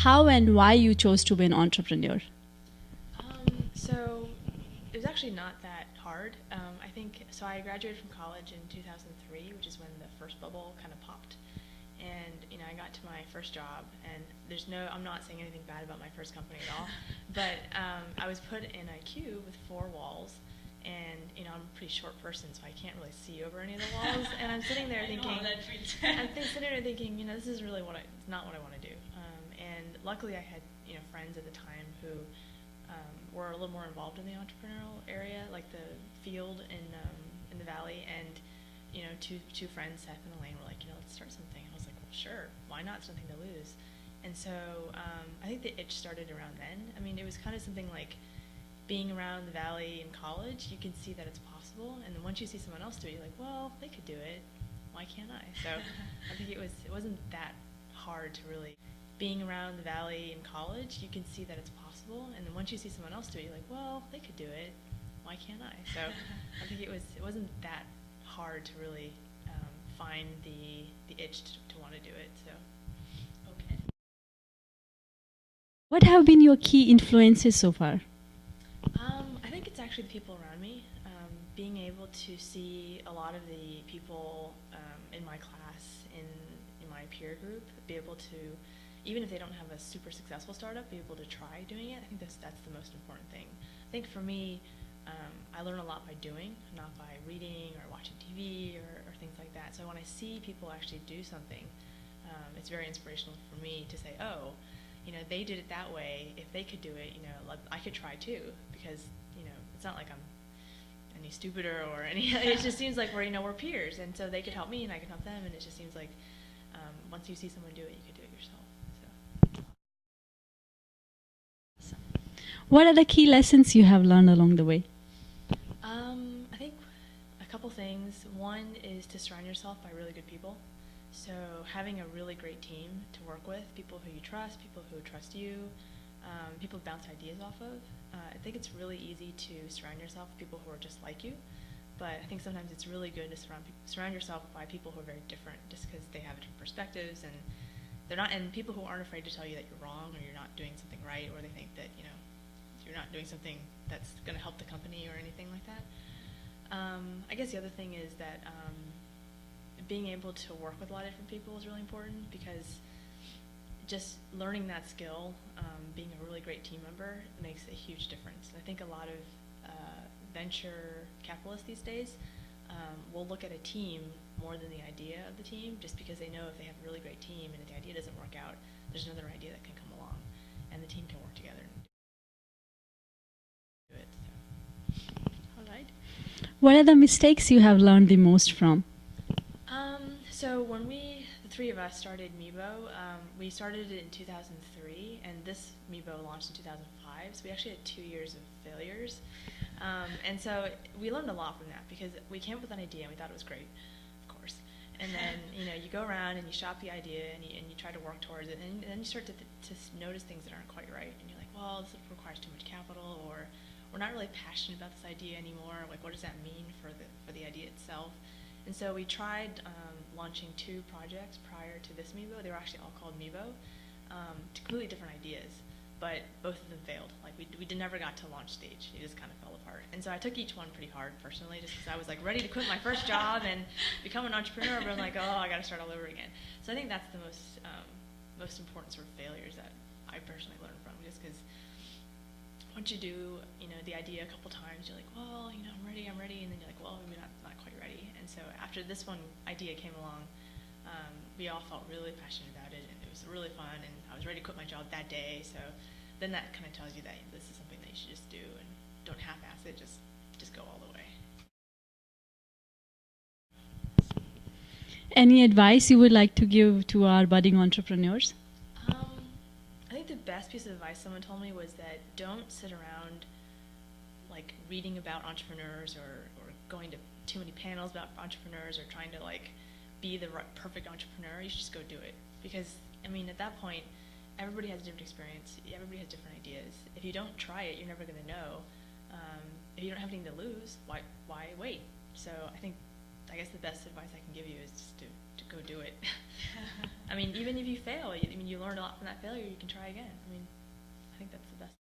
how and why you chose to be an entrepreneur. So it was actually not that hard. I think so. I graduated from college in 2003, which is when the first bubble kind of popped. And I got to my first job, and I'm not saying anything bad about my first company at all, but I was put in a cube with four walls, and I'm a pretty short person, so I can't really see over any of the walls. And I'm sitting there thinking, this is really not what I want to do. And luckily, I had friends at the time who were a little more involved in the entrepreneurial area, like the field in the valley, and two friends, Seth and Elaine, were like, let's start something. I was like, well, sure, why not? It's nothing to lose. And so I think the itch started around then. I mean, it was kind of something like being around the valley in college, you can see that it's possible, and then once you see someone else do it, you're like, well, they could do it. Why can't I? So I think it wasn't that hard to really being around the valley in college, you can see that it's possible, and then once you see someone else do it, you're like, well, they could do it. Why can't I? So I think it wasn't that hard to really find the itch to want to do it. So okay. What have been your key influences so far? I think it's actually the people around me. Being able to see a lot of the people in my class, in my peer group, be able to, even if they don't have a super successful startup, be able to try doing it. I think that's the most important thing. I think for me, I learn a lot by doing, not by reading or watching TV or things like that. So when I see people actually do something, it's very inspirational for me to say, oh, they did it that way. If they could do it, I could try too. Because it's not like I'm any stupider or any. It just seems like we're peers, and so they could help me and I can help them, and it just seems like once you see someone do it, you could do it yourself. So. What are the key lessons you have learned along the way? I think a couple things. One is to surround yourself by really good people. So having a really great team to work with, people who you trust, people who trust you, people to bounce ideas off of. I think it's really easy to surround yourself with people who are just like you, but I think sometimes it's really good to surround yourself by people who are very different, just because they have different perspectives, and and people who aren't afraid to tell you that you're wrong or you're not doing something right, or they think that you're not doing something that's going to help the company or anything like that. I guess the other thing is that being able to work with a lot of different people is really important, because just learning that skill, being a really great team member, makes a huge difference. I think a lot of venture capitalists these days will look at a team more than the idea of the team, just because they know if they have a really great team and if the idea doesn't work out, there's another idea that can come along, and the team can work together and do it. So. All right. What are the mistakes you have learned the most from? So when the three of us started Meebo, we started it in 2003, and this Meebo launched in 2005, so we actually had 2 years of failures. And so we learned a lot from that, because we came up with an idea and we thought it was great, of course. And then you go around and you shop the idea and you try to work towards it, and then you start to notice things that aren't quite right, and you're like, well, this requires too much capital, or we're not really passionate about this idea anymore. Like, what does that mean for the idea itself? And so we tried launching 2 projects prior to this Meebo. They were actually all called Meebo, completely different ideas, but both of them failed. Like we never got to launch stage. It just kind of fell apart. And so I took each one pretty hard personally, just because I was like ready to quit my first job and become an entrepreneur, but I'm like, oh, I got to start all over again. So I think that's the most important sort of failures that I personally learned from, just because once you do the idea a couple times, you're like, well, I'm ready, and then you're like, well, maybe not quite ready. And so after this one idea came along, we all felt really passionate about it, and it was really fun, and I was ready to quit my job that day. So then that kind of tells you that this is something that you should just do, and don't half-ass it, just go all the way. Any advice you would like to give to our budding entrepreneurs? I think the best piece of advice someone told me was that don't sit around like reading about entrepreneurs or going to too many panels about entrepreneurs or trying to like be the perfect entrepreneur. You should just go do it, because at that point everybody has a different experience, everybody has different ideas. If you don't try it, you're never going to know. If you don't have anything to lose, why wait? So I guess the best advice I can give you is just to go do it. I mean, even if you fail, I mean, you learn a lot from that failure. You can try again. I mean, I think that's the best